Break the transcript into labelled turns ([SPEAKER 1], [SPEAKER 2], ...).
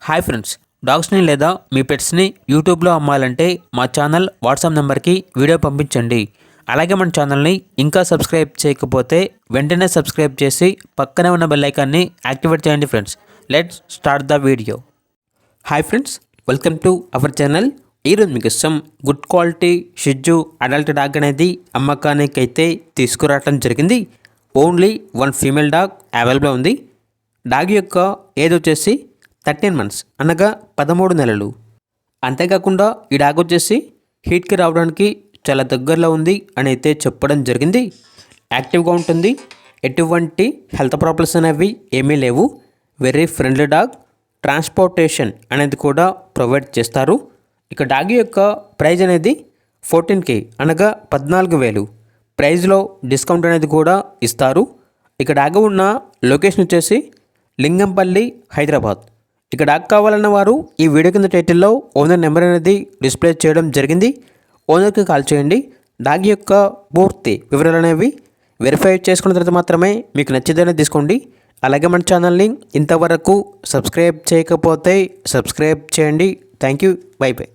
[SPEAKER 1] Hi friends, డాగ్స్ని లేదా మీ పెట్స్ని యూట్యూబ్లో అమ్మాలంటే మా ఛానల్ వాట్సాప్ నెంబర్కి వీడియో పంపించండి. అలాగే మన ఛానల్ని ఇంకా సబ్స్క్రైబ్ చేయకపోతే వెంటనే సబ్స్క్రైబ్ చేసి పక్కనే ఉన్న బెల్ ఐకాన్ని యాక్టివేట్ చేయండి friends. Let's start the video. Hi friends, welcome to our channel. ఈరోజు మీకు ఇష్టం గుడ్ క్వాలిటీ షిజ్జు అడల్ట్ డాగ్ అనేది అమ్మకానికి అయితే తీసుకురావడం జరిగింది. Only one female dog available ఉంది. డాగ్ యొక్క ఏజ్ వచ్చేసి 13 months అనగా 13 నెలలు. అంతేకాకుండా ఈ డాగ్ వచ్చేసి హీట్కి రావడానికి చాలా దగ్గరలో ఉంది అని అయితే చెప్పడం జరిగింది. యాక్టివ్గా ఉంటుంది, ఎటువంటి హెల్త్ ప్రాబ్లమ్స్ అనేవి ఏమీ లేవు. Very friendly dog. ట్రాన్స్పోర్టేషన్ అనేది కూడా ప్రొవైడ్ చేస్తారు. ఇక డాగ్ యొక్క ప్రైజ్ అనేది 14K అనగా 14,000. ప్రైజ్లో డిస్కౌంట్ అనేది కూడా ఇస్తారు. ఇక డాగ్ ఉన్న లొకేషన్ వచ్చేసి లింగంపల్లి, హైదరాబాద్. ఇక డాగ్ కావాలన్న వారు ఈ వీడియో కింద టైటిల్లో ఓనర్ నెంబర్ అనేది డిస్ప్లే చేయడం జరిగింది. ఓనర్కి కాల్ చేయండి. డాగ్ యొక్క పూర్తి వివరాలు అనేవి వెరిఫై చేసుకున్న తర్వాత మాత్రమే మీకు నచ్చేదనే తీసుకోండి. అలాగే మన ఛానల్ని ఇంతవరకు సబ్స్క్రైబ్ చేయకపోతే సబ్స్క్రైబ్ చేయండి. Thank you. By by.